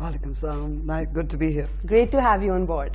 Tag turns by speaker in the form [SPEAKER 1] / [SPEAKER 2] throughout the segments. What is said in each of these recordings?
[SPEAKER 1] Walaikum salam. Good to be here.
[SPEAKER 2] Great to have you on board.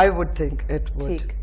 [SPEAKER 1] I would think it would.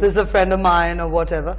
[SPEAKER 1] this is a friend of mine or whatever,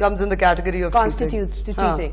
[SPEAKER 1] comes in the category of
[SPEAKER 2] constitutes to cheating.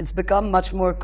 [SPEAKER 1] It's become much more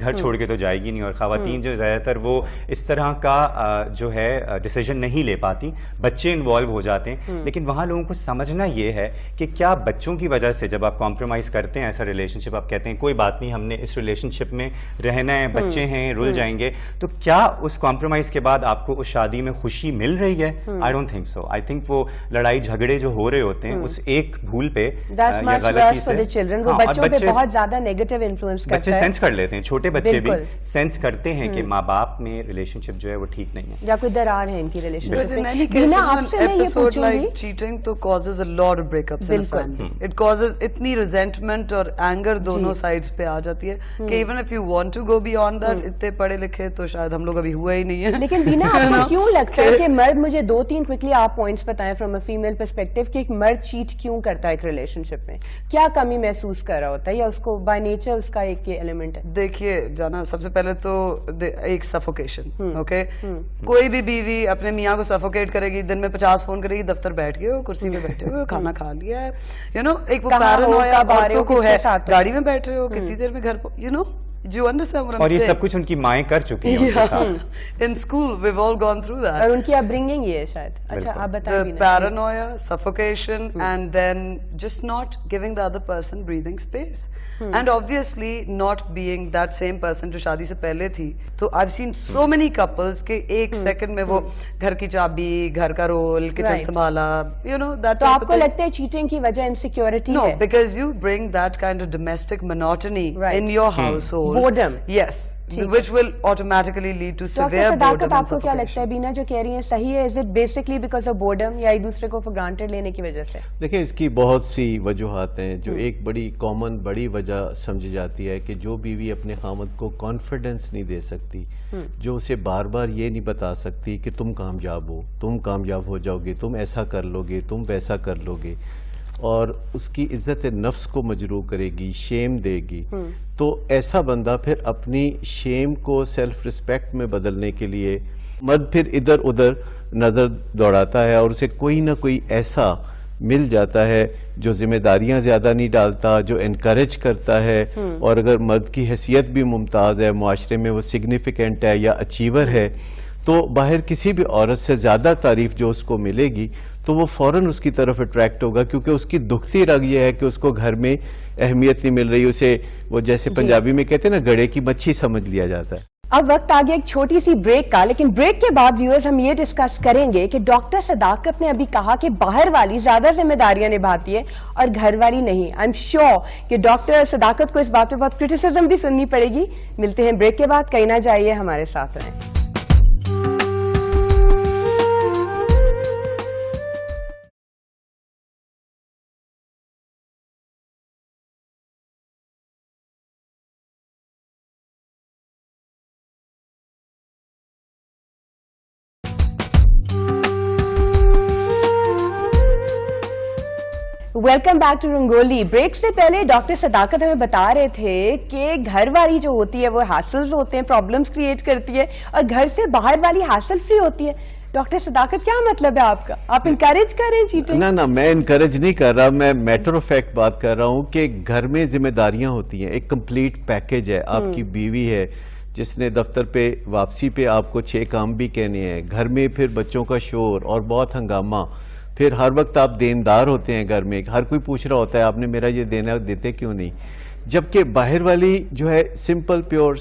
[SPEAKER 3] گھر چھوڑ کے تو جائے گی نہیں. اور خواتین جو زیادہ تر وہ اس طرح کا جو ہے ڈیسیجن نہیں لے پاتی, بچے انوالو ہو جاتے ہیں. لیکن وہاں لوگوں کو سمجھنا یہ ہے کہ کیا بچوں کی وجہ سے جب آپ کمپرومائز کرتے ہیں ایسا ریلیشن شپ, آپ کہتے ہیں کوئی بات نہیں ہم نے اس ریلیشن شپ میں رہنا ہے, بچے ہیں رل جائیں گے, تو کیا اس کمپرومائز کے بعد آپ کو اس شادی میں خوشی مل رہی ہے؟ I don't think so. I think وہ لڑائی جھگڑے جو ہو رہے ہوتے ہیں اس ایک بھول پہ یا غلطی سے بچے سینس کر لیتے ہیں, چھوٹے بچے بھی سینس کرتے ہیں کہ ماں باپ میں ریلیشن شپ جو ہے وہ ٹھیک نہیں ہے
[SPEAKER 2] یا کوئی درار ہے ان کی ریلیشن
[SPEAKER 1] شپ میں. ایپیسوڈ لائک چیٹنگ تو causes a lot of breakups in a family. It causes اتنی resentment اور anger دونوں sides پہ آ جاتی ہے کہ even if you want to go beyond that, اتنے پڑھے لکھے تو شاید ہم لوگ ابھی ہوا ہی نہیں ہے.
[SPEAKER 2] لیکن بینا آپ کو کیوں لگتا ہے کہ مرد, مجھے 2-3 کوئکلی آپ پوائنٹس بتائیں فرام اے فیمیل پرسپیکٹو کہ ایک مرد چیٹ کیوں کرتا ہے ایک ریلیشن شپ میں, کیا کمی محسوس کر رہا ہوتا ہے یا اس کو بائی نیچر اس کا ایک ایلیمنٹ ہے؟
[SPEAKER 1] دیکھیے جانا, سب سے پہلے تو ایک سفوکیشن. اوکے, کوئی بھی بیوی اپنے میاں کو سفوکیٹ کرے گی, دن میں 50 فون کرے گی, دفتر بیٹھ کے کرسی میں بیٹھے ہوئے کھانا کھا لیا ہے, یو نو ایک وہ پیرانویا عورتوں کو ہے, گاڑی میں بیٹھ رہے ہو کتنی دیر میں گھر, you know Do you understand what I'm saying?
[SPEAKER 3] اور یہ سب کچھ ان کی مائیں کر چکی ہیں ان کے ساتھ.
[SPEAKER 1] In school, we've all gone through that.
[SPEAKER 2] اور ان کی upbringing یہ ہے شاید. اچھا آپ بتائیں.
[SPEAKER 1] The paranoia, suffocation, and then just not giving the other person breathing space. And obviously not being that same person جو شادی سے پہلے تھی. تو I've seen so many couples کہ ایک سیکنڈ میں وہ گھر کی چابی, گھر کا رول, کچن سنبھالا, you know that.
[SPEAKER 2] تو آپ کو لگتا ہے چیٹنگ کی وجہ انسیکیورٹی ہے؟
[SPEAKER 1] No, because you bring that kind of domestic monotony in your household.
[SPEAKER 2] Boredom.
[SPEAKER 1] Yes, which will automatically lead to severe boredom.
[SPEAKER 2] آپ کو کیا لگتا ہے بینا جو کہہ رہی ہیں صحیح ہے؟ Is it basically because of boredom یا ایک دوسرے کو for granted لینے کی وجہ سے؟
[SPEAKER 4] دیکھیں اس کی بہت سی وجوہات ہیں. جو ایک بڑی کامن بڑی وجہ سمجھی جاتی ہے کہ جو بیوی اپنے خامد کو کانفیڈنس نہیں دے سکتی, جو اسے بار بار یہ نہیں بتا سکتی کہ تم کامیاب ہو, تم کامیاب ہو جاؤ گے, تم ایسا کر لو گے, تم ویسا کر لو گے, اور اس کی عزت نفس کو مجروح کرے گی, شیم دے گی, تو ایسا بندہ پھر اپنی شیم کو سیلف ریسپیکٹ میں بدلنے کے لیے مرد پھر ادھر ادھر نظر دوڑاتا ہے, اور اسے کوئی نہ کوئی ایسا مل جاتا ہے جو ذمہ داریاں زیادہ نہیں ڈالتا, جو انکریج کرتا ہے, اور اگر مرد کی حیثیت بھی ممتاز ہے, معاشرے میں وہ سگنیفیکنٹ ہے یا اچیور ہے, تو باہر کسی بھی عورت سے زیادہ تعریف جو اس کو ملے گی تو وہ فوراً اس کی طرف اٹریکٹ ہوگا, کیونکہ اس کی دکھتی رگ یہ ہے کہ اس کو گھر میں اہمیت نہیں مل رہی, اسے وہ جیسے پنجابی میں کہتے ہیں نا گڑے کی مچھی سمجھ لیا جاتا ہے.
[SPEAKER 2] اب وقت آ گیا ایک چھوٹی سی بریک کا, لیکن بریک کے بعد ویورز ہم یہ ڈسکس کریں گے کہ ڈاکٹر صداقت نے ابھی کہا کہ باہر والی زیادہ ذمہ داریاں نبھاتی ہے اور گھر والی نہیں. آئی ایم شیور کہ ڈاکٹر صداقت کو اس بات پہ بہت کرٹیسزم بھی سننی پڑے گی. ملتے ہیں بریک کے بعد, کہیں نہ جائیے, ہمارے ساتھ رہیں. Welcome back to Rangoli. Break سے پہلے ڈاکٹر صداقت ہمیں بتا رہے تھے کہ گھر والی جو ہوتی ہے وہ ہیسلز ہوتے ہیں, پرابلمز کریٹ کرتی ہے, اور گھر سے باہر والی ہیسل فری ہوتی ہے. ڈاکٹر صداقت کیا مطلب ہے آپ کا؟ آپ انکریج کر رہے ہیں چیٹنگ؟
[SPEAKER 4] نہ میں انکریج نہیں کر رہا, میں میٹر آف فیکٹ بات کر رہا ہوں کہ گھر میں ذمہ داریاں ہوتی ہیں, ایک کمپلیٹ پیکج ہے. آپ کی بیوی ہے جس نے دفتر پہ واپسی پہ آپ کو 6 کام بھی کہنے ہیں, گھر میں پھر بچوں کا شور اور بہت ہنگامہ, پھر ہر وقت آپ دیندار ہوتے ہیں گھر میں, ہر کوئی پوچھ رہا ہوتا ہے آپ نے میرا یہ دینا, دیتے کیوں نہیں, جبکہ باہر والی جو ہے سمپل پیور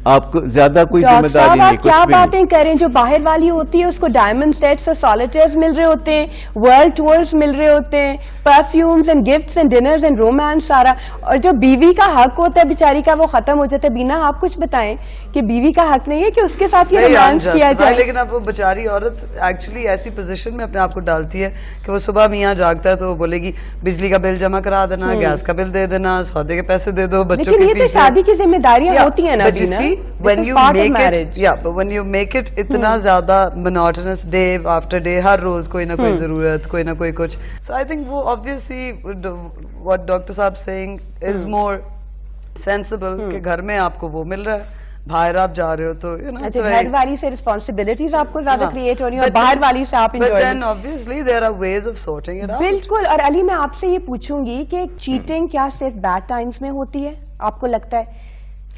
[SPEAKER 4] آپ کو زیادہ کوئی ذمہ داری نہیں.
[SPEAKER 2] کیا باتیں کریں, جو باہر والی ہوتی ہے اس کو ڈائمنڈ سیٹس اور سالیٹیئرز مل رہے ہوتے ہیں, ورلڈ ٹورز مل رہے ہوتے ہیں, perfumes and gifts and dinners and romance سارا, اور جو بیوی کا حق ہوتا ہے بیچاری کا وہ ختم ہو جاتا ہے. بینا آپ کچھ بتائیں کہ بیوی کا حق نہیں ہے کہ اس کے ساتھ یہ رومانس کیا جائے؟
[SPEAKER 1] لیکن اب وہ بیچاری عورت ایکچولی ایسی پوزیشن میں اپنے آپ کو ڈالتی ہے کہ وہ صبح میاں جاگتا ہے تو وہ بولے گی بجلی کا بل جمع کرا دینا, گیس کا بل دے دینا, سودے کے پیسے دے دو, بچوں کے.
[SPEAKER 2] لیکن یہ تو شادی کی ذمہ داریاں ہوتی ہیں نا بینا.
[SPEAKER 1] when you make it اتنا زیادہ monotonous day after day, ہر روز کوئی نہ کوئی ضرورت, کوئی نہ کوئی کچھ. So I think وہ obviously what ڈاکٹر صاحب saying is more sensible کہ گھر میں آپ کو وہ مل رہا ہے, باہر آپ جا رہے ہو تو
[SPEAKER 2] گھر والی سے ریسپانسبلٹیز آپ کو زیادہ کریٹ ہو رہی ہیں اور باہر والی سے آپ
[SPEAKER 1] But then obviously there are ways of sorting it out.
[SPEAKER 2] بالکل. اور علی میں آپ سے یہ پوچھوں گی کہ چیٹنگ کیا صرف بیڈ ٹائمز میں ہوتی ہے؟ آپ کو لگتا ہے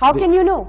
[SPEAKER 2] How can you know?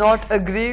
[SPEAKER 1] not agree।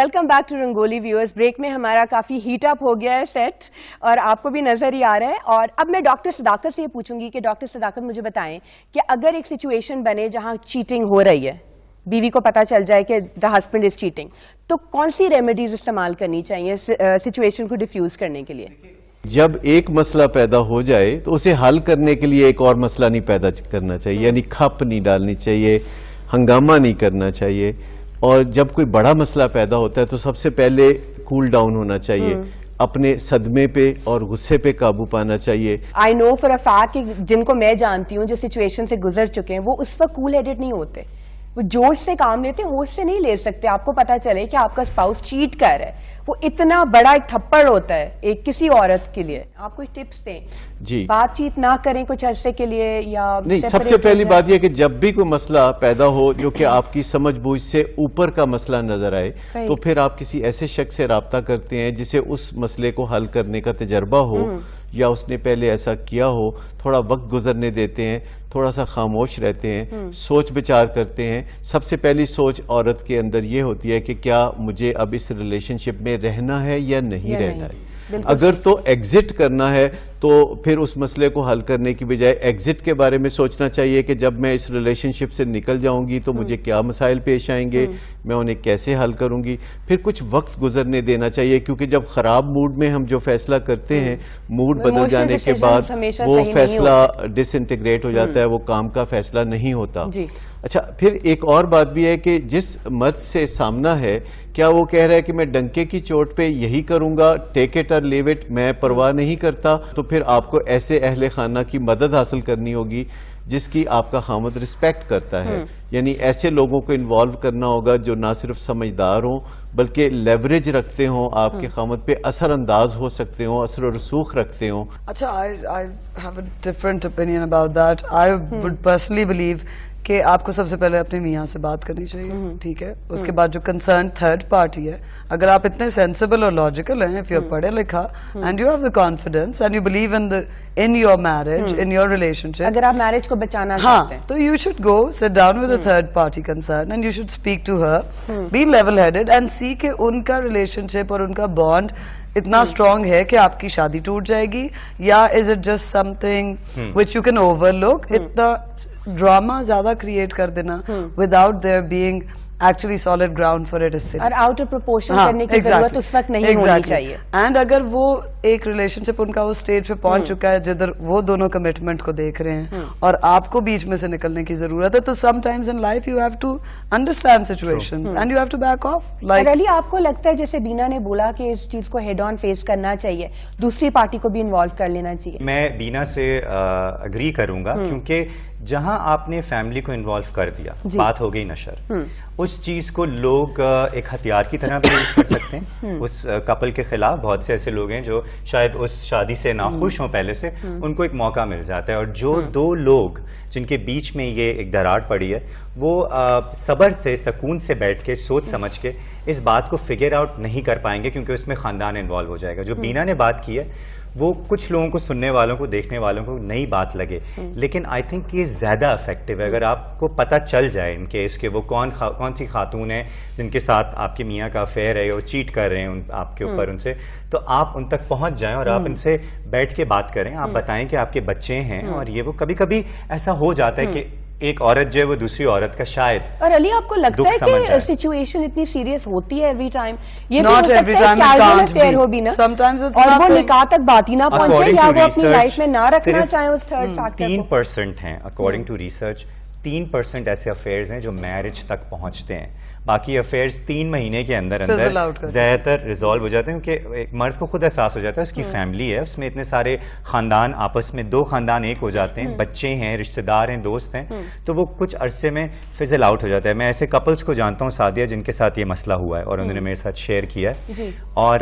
[SPEAKER 2] Welcome back to Rangoli viewers. Break میں ہمارا کافی ہیٹ اپ ہو گیا ہے سیٹ اور آپ کو بھی نظر ہی آ رہا ہے. اور اب میں ڈاکٹر صداقت سے یہ پوچھوں گی کہ ڈاکٹر صداقت مجھے بتائیں کہ اگر ایک سچویشن بنے جہاں چیٹنگ ہو رہی ہے, بیوی کو پتا چل جائے کہ دا ہسبینڈ از چیٹنگ, تو کون سی ریمیڈیز استعمال کرنی چاہیے سچویشن کو ڈیفیوز کرنے کے لیے؟
[SPEAKER 4] جب ایک مسئلہ پیدا ہو جائے تو اسے حل کرنے کے لیے ایک اور مسئلہ نہیں پیدا کرنا چاہیے, یعنی کھپ نہیں ڈالنی چاہیے, ہنگامہ نہیں کرنا چاہیے. اور جب کوئی بڑا مسئلہ پیدا ہوتا ہے تو سب سے پہلے کول ڈاؤن ہونا چاہیے, اپنے صدمے پہ اور غصے پہ قابو پانا چاہیے.
[SPEAKER 2] آئی نو فار اے فیکٹ کہ جن کو میں جانتی ہوں جو سچویشن سے گزر چکے ہیں وہ اس وقت کول ہیڈڈ نہیں ہوتے, وہ جوش سے کام لیتے, ہوش سے نہیں لے سکتے. آپ کو پتا چلے کہ آپ کا اسپاؤس چیٹ کر رہا ہے, وہ اتنا بڑا ایک تھپڑ ہوتا ہے ایک کسی عورت کے لیے. آپ کوئی ٹپس دیں
[SPEAKER 4] جی,
[SPEAKER 2] بات چیت نہ کریں کچھ عرصے کے لیے یا
[SPEAKER 4] نہیں. سب سے پہلی بات یہ کہ جب بھی کوئی مسئلہ پیدا ہو جو کہ آپ کی سمجھ بوجھ سے اوپر کا مسئلہ نظر آئے تو پھر آپ کسی ایسے شخص سے رابطہ کرتے ہیں جسے اس مسئلے کو حل کرنے کا تجربہ ہو یا اس نے پہلے ایسا کیا ہو. تھوڑا وقت گزرنے دیتے ہیں, تھوڑا سا خاموش رہتے ہیں, سوچ بچار کرتے ہیں. سب سے پہلی سوچ عورت کے اندر یہ ہوتی ہے کہ کیا مجھے اب اس ریلیشن شپ میں رہنا ہے یا نہیں رہنا ہے. اگر تو ایگزٹ کرنا ہے تو پھر اس مسئلے کو حل کرنے کی بجائے ایگزٹ کے بارے میں سوچنا چاہیے کہ جب میں اس ریلیشن شپ سے نکل جاؤں گی تو مجھے کیا مسائل پیش آئیں گے, میں انہیں کیسے حل کروں گی. پھر کچھ وقت گزرنے دینا چاہیے, کیونکہ جب خراب موڈ میں ہم جو فیصلہ کرتے ہیں, موڈ بدل جانے کے بعد وہ فیصلہ ڈس انٹیگریٹ ہو جاتا ہے, وہ کام کا فیصلہ نہیں ہوتا. اچھا, پھر ایک اور بات بھی ہے کہ جس مرد سے سامنا ہے کیا وہ کہہ رہا ہے کہ میں ڈنکے کی چوٹ پہ یہی کروں گا, ٹیک اٹ اور لیو اٹ, میں پرواہ نہیں کرتا, تو پھر آپ کو ایسے اہل خانہ کی مدد حاصل کرنی ہوگی جس کی آپ کا خامد رسپیکٹ کرتا ہے. یعنی ایسے لوگوں کو انوالو کرنا ہوگا جو نہ صرف سمجھدار ہوں بلکہ لیوریج رکھتے ہوں, آپ کے خامد پہ اثر انداز ہو سکتے ہوں, اثر و رسوخ رکھتے ہوں.
[SPEAKER 1] اچھا, I have a different opinion about that. I would personally believe کہ آپ کو سب سے پہلے اپنے میاں سے بات کرنی چاہیے, ٹھیک ہے. اس کے بعد جو کنسرن تھرڈ پارٹی ہے, اگر آپ اتنے سینسیبل اور لاجیکل ہیں, if you're پڑھے لکھا and you have the confidence and you believe in your marriage, in your relationship,
[SPEAKER 2] اگر آپ میرج کو بچانا چاہتے ہیں
[SPEAKER 1] تو you should go sit down with a third party concern and you should speak to her, be level headed and see کہ ان کا relationship اور ان کا bond اتنا اسٹرانگ ہے کہ آپ کی شادی ٹوٹ جائے گی, یا is it just something which you can overlook. اتنا ڈراما زیادہ کریٹ کر دینا without there being actually solid ground for it is
[SPEAKER 2] all out of proportion کرنے کی ضرورت اس وقت نہیں ہونی چاہیے.
[SPEAKER 1] اینڈ اگر وہ ایک ریلیشن شپ ان کا وہ اسٹیج پہ پہنچ چکا ہے جدھر وہ دونوں کمٹمنٹ کو دیکھ رہے ہیں اور آپ کو بیچ میں سے نکلنے کی ضرورت ہے, تو sometimes in life you have to understand situations and you have to back off. Like
[SPEAKER 2] Ali, آپ کو لگتا ہے جیسے بینا نے بولا کہ اس چیز کو ہیڈ آن فیس کرنا چاہیے, دوسری پارٹی کو بھی انوالو کر لینا چاہیے؟
[SPEAKER 3] میں بینا سے اگری کروں گا, کیونکہ جہاں آپ نے فیملی کو انوالو کر دیا, بات ہو گئی نشر, اس چیز کو لوگ ایک ہتھیار کی طرح بھی یوز کر سکتے ہیں اس کپل کے خلاف. بہت سے ایسے لوگ ہیں جو شاید اس شادی سے ناخوش ہوں پہلے سے, ان کو ایک موقع مل جاتا ہے. اور جو دو لوگ جن کے بیچ میں یہ ایک دراڑ پڑی ہے, وہ صبر سے, سکون سے بیٹھ کے سوچ سمجھ کے اس بات کو فگر آؤٹ نہیں کر پائیں گے, کیونکہ اس میں خاندان انوالو ہو جائے گا. جو بینا نے بات کی ہے وہ کچھ لوگوں کو, سننے والوں کو, دیکھنے والوں کو نئی بات لگے, لیکن آئی تھنک یہ زیادہ افیکٹو ہے. اگر آپ کو پتہ چل جائے ان کیس کہ وہ کون سی خاتون ہیں جن کے ساتھ آپ کے میاں کا افیئر ہے, وہ چیٹ کر رہے ہیں آپ کے اوپر, ان سے, تو آپ ان تک پہنچ جائیں اور آپ ان سے بیٹھ کے بات کریں. آپ بتائیں کہ آپ کے بچے ہیں, اور یہ وہ کبھی کبھی ایسا ہو جاتا ہے کہ ایک عورت جو ہے وہ دوسری عورت کا شاید. اور
[SPEAKER 2] علی, آپ کو لگتا ہے کہ سچویشن اتنی سیریس ہوتی ہے ایوری ٹائم؟ یہ
[SPEAKER 1] not every time it can't be. Sometimes it's
[SPEAKER 2] اور وہ نکاح تک بات ہی نہ پہنچے, یا وہ اپنی لائف میں نہ رکھنا چاہیں اس تھرڈ فیکٹر کو.
[SPEAKER 3] 3% ہیں اکارڈنگ ٹو ریسرچ, 3% ایسے افیئرز ہیں جو میرج تک پہنچتے ہیں. باقی افیئرز 3 مہینے کے اندر زیادہ تر ریزالو ہو جاتے ہیں, کیونکہ ایک مرد کو خود احساس ہو جاتا ہے اس کی فیملی ہے, اس میں اتنے سارے خاندان آپس میں, 2 خاندان ایک ہو جاتے ہیں, بچے ہیں, رشتہ دار ہیں, دوست ہیں, تو وہ کچھ عرصے میں فزل آؤٹ ہو جاتا ہے. میں ایسے کپلز کو جانتا ہوں سعدیہ, جن کے ساتھ یہ مسئلہ ہوا ہے اور انہوں نے میرے ساتھ شیئر کیا ہے, اور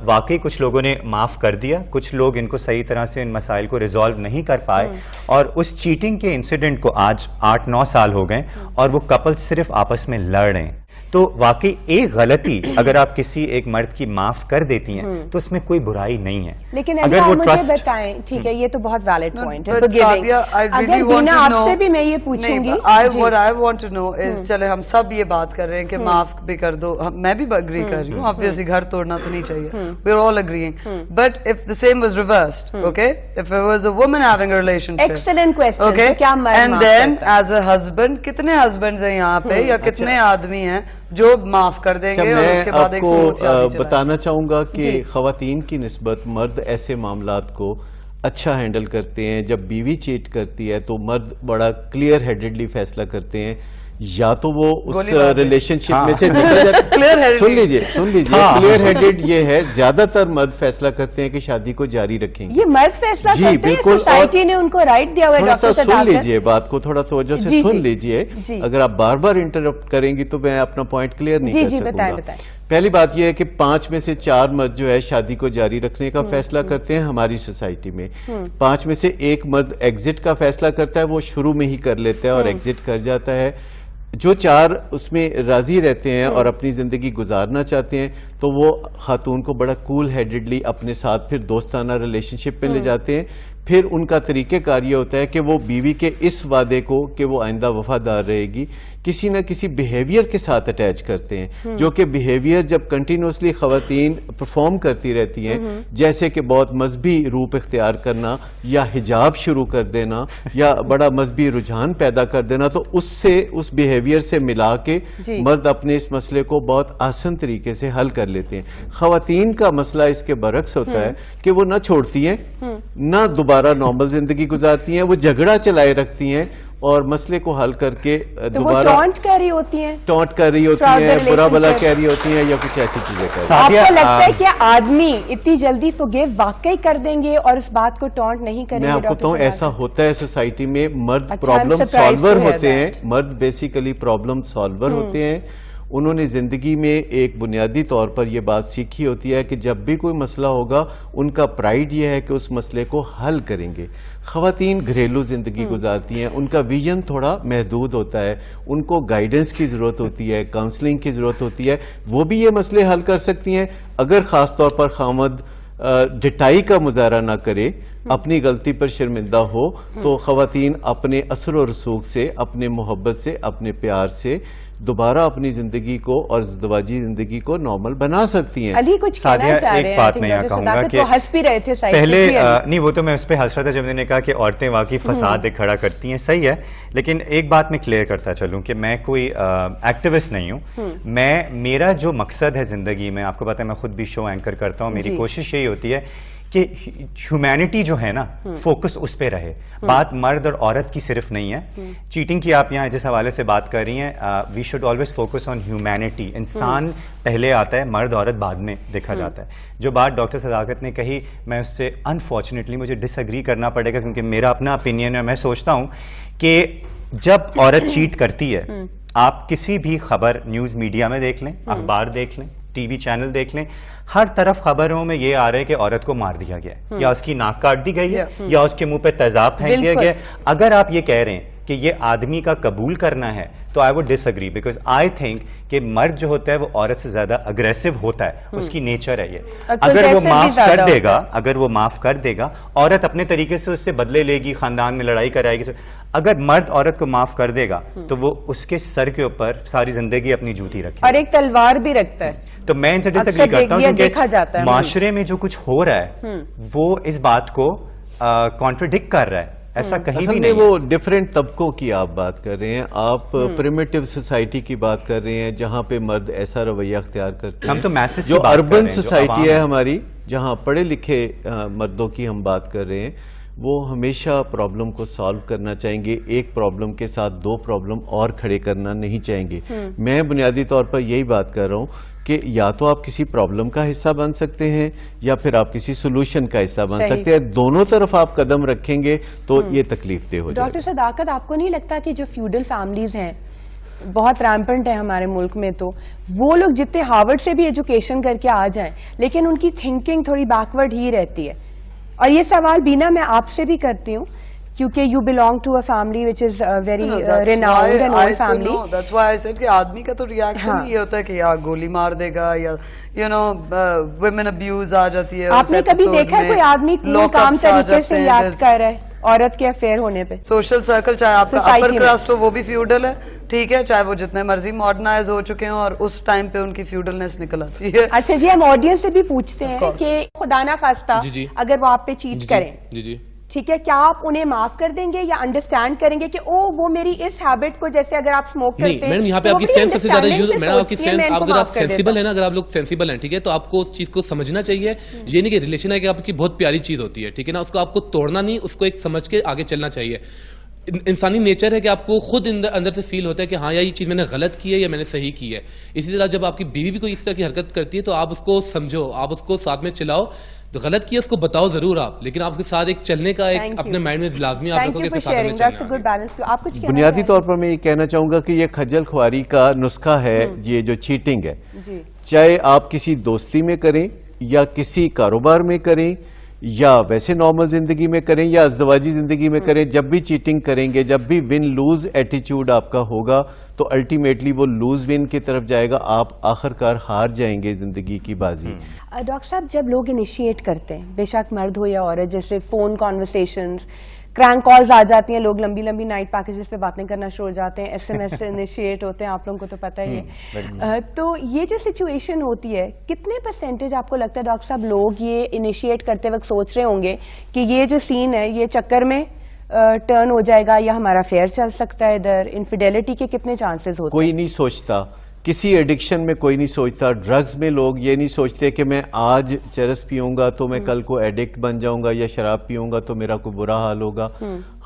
[SPEAKER 3] واقعی کچھ لوگوں نے معاف کر دیا, کچھ لوگ ان کو صحیح طرح سے ان مسائل کو ریزالو نہیں کر پائے, اور اس چیٹنگ کے انسیڈنٹ کو آج 8-9 سال ہو گئے اور وہ کپل صرف آپس میں لڑ رہے ہیں. تو واقعی ایک غلطی اگر آپ کسی ایک مرد کی معاف کر دیتی ہیں تو اس میں کوئی برائی نہیں ہے.
[SPEAKER 2] لیکن اگر وہ مجھے بتائیں, ٹھیک ہے یہ تو بہت ویلڈ پوائنٹ ہے, اگر بینا آپ سے بھی میں یہ پوچھوں گی,
[SPEAKER 1] what I want to know is چلے ہم سب یہ بات کر رہے ہیں کہ معاف بھی کر دو, میں بھی اگری کر رہی ہوں, obviously گھر توڑنا تو نہیں چاہیے, we're all agreeing, but if the same was reversed, okay, if it was a woman having a relationship,
[SPEAKER 2] excellent question,
[SPEAKER 1] okay,
[SPEAKER 2] کیا مرد
[SPEAKER 1] and then as a husband, کتنے husbands ہیں یہاں پہ یا کتنے آدمی ہیں جو معاف کر دیں گے اور اس کے بعد ایک سموتھ شادی چلائیں.
[SPEAKER 4] بتانا چاہوں گا کہ خواتین کی نسبت مرد ایسے معاملات کو اچھا ہینڈل کرتے ہیں. جب بیوی چیٹ کرتی ہے تو مرد بڑا کلیئر ہیڈڈلی فیصلہ کرتے ہیں, یا تو وہ اس ریلیشن شپ میں سے نکل جاتے. سن لیجئے کلیئر ہیڈڈ یہ ہے, زیادہ تر مرد فیصلہ کرتے ہیں کہ شادی کو جاری رکھیں گے.
[SPEAKER 2] یہ مرد فیصلہ کرتے ہیں, سوسائٹی نے ان کو رائٹ دیا ہوا ہے.
[SPEAKER 4] ڈاکٹر صاحب سن لیجئے بات کو, تھوڑا توجہ سے سن لیجئے. اگر آپ بار بار انٹرپٹ کریں گی تو میں اپنا پوائنٹ کلیئر نہیں کر سکوں گا. پہلی بات یہ ہے کہ 5 میں سے 4 مرد جو ہے شادی کو جاری رکھنے کا فیصلہ کرتے ہیں ہماری سوسائٹی میں. 5 میں سے 1 مرد ایگزٹ کا فیصلہ کرتا ہے, وہ شروع میں ہی کر لیتا ہے اور ایگزٹ کر جاتا ہے. جو 4 اس میں راضی رہتے ہیں اور اپنی زندگی گزارنا چاہتے ہیں تو وہ خاتون کو بڑا کول ہیڈڈلی اپنے ساتھ پھر دوستانہ ریلیشن شپ پہ لے جاتے ہیں. پھر ان کا طریقہ کار یہ ہوتا ہے کہ وہ بیوی کے اس وعدے کو کہ وہ آئندہ وفادار رہے گی کسی نہ کسی بیہیویئر کے ساتھ اٹیچ کرتے ہیں, جو کہ بیہیویئر جب کنٹینیوسلی خواتین پرفارم کرتی رہتی ہیں, جیسے کہ بہت مذہبی روپ اختیار کرنا یا حجاب شروع کر دینا یا بڑا مذہبی رجحان پیدا کر دینا, تو اس بیہیویئر سے ملا کے مرد اپنے اس مسئلے کو بہت آسان طریقے سے حل کر لیتے ہیں. خواتین کا مسئلہ اس کے برعکس ہوتا ہے کہ وہ نہ چھوڑتی ہیں نہ دوبارہ نارمل زندگی گزارتی ہیں, وہ جھگڑا چلائے رکھتی ہیں اور مسئلے کو حل کر کے دوبارہ
[SPEAKER 2] ٹونٹ کر رہی ہوتی ہیں,
[SPEAKER 4] برا بلا کہہ رہی ہوتی ہیں یا کچھ ایسی چیزیں کر رہی ہیں.
[SPEAKER 2] آپ کو لگتا ہے کہ آدمی اتنی جلدی فورگیو واقعی کر دیں گے اور اس بات کو ٹونٹ نہیں کریں گے؟
[SPEAKER 4] میں آپ کو بتاؤں ایسا ہوتا ہے سوسائٹی میں. مرد پرابلم سالور ہوتے ہیں, مرد بیسیکلی پرابلم سالور ہوتے ہیں. انہوں نے زندگی میں ایک بنیادی طور پر یہ بات سیکھی ہوتی ہے کہ جب بھی کوئی مسئلہ ہوگا ان کا پرائیڈ یہ ہے کہ اس مسئلے کو حل کریں گے. خواتین گھریلو زندگی گزارتی ہیں, ان کا ویژن تھوڑا محدود ہوتا ہے, ان کو گائیڈنس کی ضرورت ہوتی ہے, کاؤنسلنگ کی ضرورت ہوتی ہے. وہ بھی یہ مسئلے حل کر سکتی ہیں اگر خاص طور پر خامد ڈٹائی کا مظاہرہ نہ کرے, اپنی غلطی پر شرمندہ ہو, تو خواتین اپنے اثر و رسوخ سے, اپنے محبت سے, اپنے پیار سے دوبارہ اپنی زندگی کو اور ازدواجی زندگی کو نارمل بنا سکتی ہیں.
[SPEAKER 2] علی کچھ کہنا چاہ رہے ہیں؟
[SPEAKER 3] ایک بات میں یہاں کہوں گا کہ
[SPEAKER 2] ہنس بھی رہے تھے
[SPEAKER 3] پہلے, نہیں وہ تو میں اس پہ ہنس رہا تھا جب میں نے کہا کہ عورتیں واقعی فساد کھڑا کرتی ہیں, صحیح ہے, لیکن ایک بات میں کلیئر کرتا چلوں کہ میں کوئی ایکٹیوسٹ نہیں ہوں. میرا جو مقصد ہے زندگی میں, آپ کو پتا ہے میں خود بھی شو اینکر کرتا ہوں, میری کوشش یہی ہوتی ہے کہ ہیومینٹی جو ہے نا فوکس اس پہ رہے. بات مرد اور عورت کی صرف نہیں ہے. چیٹنگ کی آپ یہاں جس حوالے سے بات کر رہی ہیں, we should always focus on humanity. انسان پہلے آتا ہے, مرد عورت بعد میں دیکھا جاتا ہے. جو بات ڈاکٹر صداقت نے کہی میں اس سے انفارچونیٹلی مجھے ڈس ایگری کرنا پڑے گا, کیونکہ میرا اپنا اپینین ہے. میں سوچتا ہوں کہ جب عورت چیٹ کرتی ہے, آپ کسی بھی خبر نیوز میڈیا میں دیکھ لیں, اخبار دیکھ لیں, ٹی وی چینل دیکھ لیں, ہر طرف خبروں میں یہ آ رہا ہے کہ عورت کو مار دیا گیا ہے, یا اس کی ناک کاٹ دی گئی ہے, یا اس کے منہ پہ تیزاب پھینک دیا گیا ہے. اگر آپ یہ کہہ رہے ہیں کہ یہ آدمی کا قبول کرنا ہے تو I would disagree, because I think کہ مرد جو ہوتا ہے وہ عورت سے زیادہ اگریسو ہوتا ہے, اس کی نیچر ہے یہ. اگر وہ معاف کر دے گا, عورت اپنے طریقے سے اس سے بدلے لے گی, خاندان میں لڑائی کرائے گی. اگر مرد عورت کو معاف کر دے گا تو وہ اس کے سر کے اوپر ساری زندگی اپنی جوتی رکھے,
[SPEAKER 2] اور ایک تلوار بھی رکھتا ہے.
[SPEAKER 3] تو میں ان سے ڈس ایگری کرتا ہوں کیونکہ معاشرے میں جو کچھ ہو رہا ہے وہ اس بات کو کانٹرڈکٹ کر رہا ہے. ایسا کہیں بھی نہیں.
[SPEAKER 4] وہ ڈیفرنٹ طبقوں کی آپ بات کر رہے ہیں, آپ پریمیٹیو سوسائٹی کی بات کر رہے ہیں جہاں پہ مرد ایسا رویہ اختیار کرتے ہیں.
[SPEAKER 3] ہم تو میسز
[SPEAKER 4] جو اربن سوسائٹی ہے ہماری, جہاں پڑھے لکھے مردوں کی ہم بات کر رہے ہیں, وہ ہمیشہ پرابلم کو سالو کرنا چاہیں گے. ایک پرابلم کے ساتھ 2 پرابلم اور کھڑے کرنا نہیں چاہیں گے. میں بنیادی طور پر یہی بات کر رہا ہوں کہ یا تو آپ کسی پرابلم کا حصہ بن سکتے ہیں یا پھر آپ کسی سولوشن کا حصہ بن سکتے ہیں. دونوں طرف آپ قدم رکھیں گے تو یہ تکلیف دہ ہو جائے گا.
[SPEAKER 2] ڈاکٹر صداقت, آپ کو نہیں لگتا کہ جو فیوڈل فیملیز ہیں بہت ریمپنٹ ہے ہمارے ملک میں, تو وہ لوگ جتنے ہارورڈ سے بھی ایجوکیشن کر کے آ جائیں لیکن ان کی تھنکنگ تھوڑی بیکورڈ ہی رہتی ہے. اور یہ سوال بینا میں آپ سے بھی کرتی ہوں کیونکہ you belong to a family which is very renowned and old family.
[SPEAKER 1] That's why I said کہ آدمی کا تو ریاکشن یہ ہوتا ہے کہ یا گولی مار دے گا یا women abuse آ جاتی ہے.
[SPEAKER 2] آپ نے کبھی دیکھا ہے کوئی آدمی کام طریقے سے یاد کر رہا ہے عورت کے افیئر ہونے پہ؟ سوشل
[SPEAKER 1] سرکل چاہے آپ کا اپر کاسٹ ہو وہ بھی فیوڈل ہے, ٹھیک ہے, چاہے وہ جتنے مرضی ماڈرنائز ہو چکے ہوں, اور اس ٹائم پہ ان کی فیوڈلنس نکل آتی ہے.
[SPEAKER 2] اچھا جی, ہم آڈینس سے بھی پوچھتے ہیں کہ خدا نہ خواستہ اگر وہ آپ پہ چیٹ کریں, ٹھیک ہے, کیا آپ انہیں معاف کر دیں گے یا انڈرسٹینڈ کریں گے کہ وہ میری اس ہیبٹ کو, جیسے اگر آپ اسموک کرتے ہیں.
[SPEAKER 5] میڈم یہاں پہ آپ کی سینس سب سے زیادہ یوز, میڈم آپ کی سینس, اگر آپ سینسیبل ہیں نا, اگر آپ لوگ سینسیبل ہیں, ٹھیک ہے, تو آپ کو اس چیز کو سمجھنا چاہیے. یہ نہیں کہ ریلیشن ہے کہ آپ کی بہت پیاری چیز ہوتی ہے, ٹھیک ہے نا, اس کو آپ کو توڑنا نہیں, اس کو ایک سمجھ کے آگے چلنا چاہیے. انسانی نیچر ہے کہ آپ کو خود اندر سے فیل ہوتا ہے کہ ہاں یہ چیز میں نے غلط کی ہے یا میں نے صحیح کی ہے. اسی طرح جب آپ کی بیوی بھی کوئی اس طرح کی حرکت کرتی ہے تو آپ اس کو سمجھو, آپ اس کو ساتھ میں چلاؤ, تو غلط کیا اس کو بتاؤ ضرور آپ, لیکن آپ کے ساتھ ایک چلنے کا ایک اپنے مائنڈ میں لازمی آپ رکھو کہ اس کے ساتھ میں چلنا.
[SPEAKER 4] بنیادی طور پر میں یہ کہنا چاہوں گا کہ یہ خجل خواری کا نسخہ ہے, یہ جو چیٹنگ ہے, چاہے آپ کسی دوستی میں کریں یا کسی کاروبار میں کریں یا ویسے نارمل زندگی میں کریں یا ازدواجی زندگی میں کریں, جب بھی چیٹنگ کریں گے, جب بھی ون لوز ایٹیچیوڈ آپ کا ہوگا تو الٹیمیٹلی وہ لوز ون کی طرف جائے گا, آپ آخرکار ہار جائیں گے زندگی کی بازی.
[SPEAKER 2] ڈاکٹر صاحب, جب لوگ انیشیٹ کرتے ہیں, بے شک مرد ہو یا عورت, جیسے فون کانورسیشنز, کرینک کالز آ جاتی ہیں, لوگ لمبی لمبی نائٹ پیکیجز پہ باتیں کرنا شروع ہو جاتے ہیں, ایس ایم ایس سے انیشیٹ ہوتے ہیں, آپ لوگوں کو تو پتہ ہی ہے. تو یہ جو سچویشن ہوتی ہے, کتنے پرسنٹیج آپ کو لگتا ہے ڈاکٹر صاحب لوگ یہ انیشیٹ کرتے وقت سوچ رہے ہوں گے کہ یہ جو سین ہے یہ چکر میں ٹرن ہو جائے گا یا ہمارا افیئر چل سکتا ہے ادھر؟ انفیڈیلٹی کے کتنے چانسز ہوتے ہیں؟
[SPEAKER 4] کوئی نہیں سوچتا, کسی ایڈکشن میں کوئی نہیں سوچتا. ڈرگز میں لوگ یہ نہیں سوچتے کہ میں آج چرس پیوں گا تو میں کل کو ایڈکٹ بن جاؤں گا, یا شراب پیوں گا تو میرا کوئی برا حال ہوگا.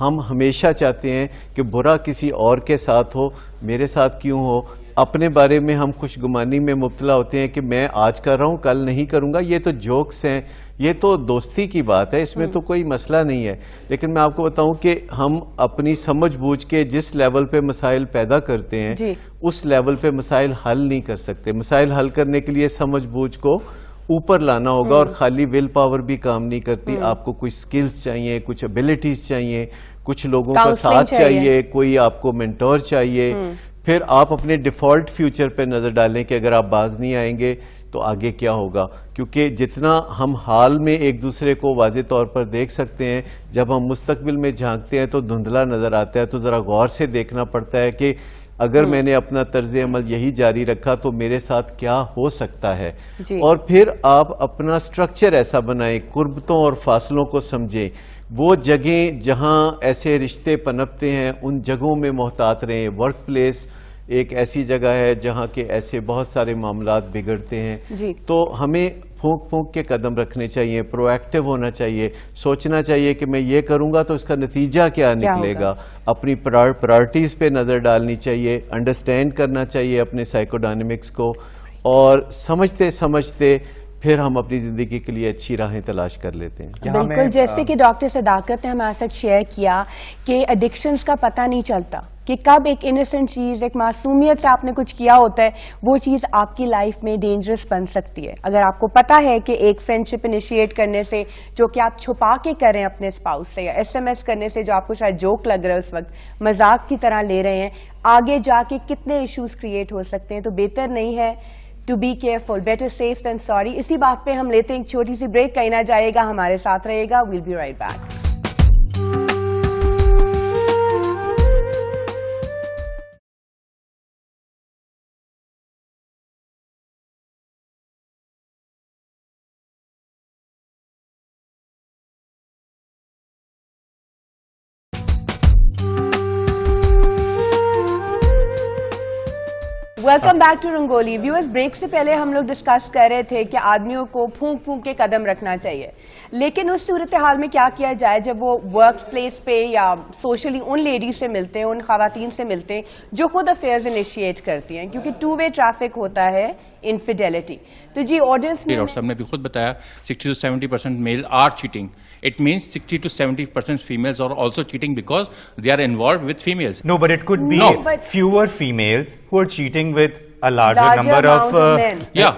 [SPEAKER 4] ہم ہمیشہ چاہتے ہیں کہ برا کسی اور کے ساتھ ہو, میرے ساتھ کیوں ہو. اپنے بارے میں ہم خوش گمانی میں مبتلا ہوتے ہیں کہ میں آج کر رہا ہوں کل نہیں کروں گا. یہ تو جوکس ہیں, یہ تو دوستی کی بات ہے, اس میں تو کوئی مسئلہ نہیں ہے. لیکن میں آپ کو بتاؤں کہ ہم اپنی سمجھ بوجھ کے جس لیول پہ مسائل پیدا کرتے ہیں اس لیول پہ مسائل حل نہیں کر سکتے. مسائل حل کرنے کے لیے سمجھ بوجھ کو اوپر لانا ہوگا, اور خالی ول پاور بھی کام نہیں کرتی. آپ کو کچھ سکلز چاہیے, کچھ ایبلٹیز چاہیے, کچھ لوگوں کا ساتھ چاہیے, کوئی آپ کو مینٹور چاہیے. پھر آپ اپنے ڈیفالٹ فیوچر پہ نظر ڈالیں کہ اگر آپ باز نہیں آئیں گے تو آگے کیا ہوگا. کیونکہ جتنا ہم حال میں ایک دوسرے کو واضح طور پر دیکھ سکتے ہیں, جب ہم مستقبل میں جھانکتے ہیں تو دھندلا نظر آتا ہے. تو ذرا غور سے دیکھنا پڑتا ہے کہ اگر میں نے اپنا طرز عمل یہی جاری رکھا تو میرے ساتھ کیا ہو سکتا ہے. اور پھر آپ اپنا سٹرکچر ایسا بنائیں, قربتوں اور فاصلوں کو سمجھیں. وہ جگہیں جہاں ایسے رشتے پنپتے ہیں ان جگہوں میں محتاط رہیں. ورک پلیس ایک ایسی جگہ ہے جہاں کے ایسے بہت سارے معاملات بگڑتے ہیں. تو ہمیں پھونک پھونک کے قدم رکھنے چاہیے, پرو ایکٹیو ہونا چاہیے, سوچنا چاہیے کہ میں یہ کروں گا تو اس کا نتیجہ کیا نکلے گا. اپنی پرائرٹیز پہ نظر ڈالنی چاہیے, انڈرسٹینڈ کرنا چاہیے اپنے سائیکو ڈائنمکس کو, اور سمجھتے سمجھتے پھر ہم اپنی زندگی کے لیے اچھی راہیں تلاش کر لیتے ہیں.
[SPEAKER 2] بالکل, جیسے کہ ڈاکٹر صداقت نے ہمارے ساتھ شیئر کیا کہ ایڈکشنز کا پتہ نہیں چلتا کہ کب ایک انیسنٹ چیز, ایک معصومیت سے آپ نے کچھ کیا ہوتا ہے, وہ چیز آپ کی لائف میں ڈینجرس بن سکتی ہے. اگر آپ کو پتا ہے کہ ایک فرینڈشپ انیشیٹ کرنے سے جو کہ آپ چھپا کے کریں اپنے اسپاؤس سے, یا ایس ایم ایس کرنے سے جو آپ کو شاید جوک لگ رہا ہے اس وقت, مذاق کی طرح لے رہے ہیں, آگے جا کے کتنے ایشوز کریٹ ہو سکتے ہیں. تو بہتر نہیں ہے to be careful, better safe than sorry. اسی بات پہ ہم لیتے ہیں ایک چھوٹی سی بریک, کہیں نہ جائے گا, ہمارے ساتھ رہے گا. we'll be right back. Welcome back to Rangoli. Viewers, break سے پہلے ہم لوگ ڈسکس کر رہے تھے کہ آدمیوں کو پھونک پھونک کے قدم رکھنا چاہیے, لیکن اس صورتحال میں کیا کیا جائے جب وہ ورک پلیس پہ یا سوشلی ان لیڈیز سے ملتے ہیں, ان خواتین سے ملتے ہیں جو خود افیئرز انیشیٹ کرتی ہیں, کیونکہ ٹو وے ٹریفک ہوتا ہے انفیڈیلٹی. تو جی آڈینس میں
[SPEAKER 6] ڈاکٹر صاحب نے بھی خود بتایا 60 to 70% male are cheating. It means 60 to 70% females are also cheating because they are involved with females.
[SPEAKER 3] No, but it could be fewer females who are cheating with a larger number of
[SPEAKER 6] Yeah.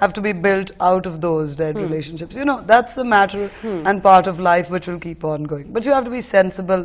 [SPEAKER 1] have to be built out of those dead relationships. That's a matter and part of life which will keep on going. But you have to be sensible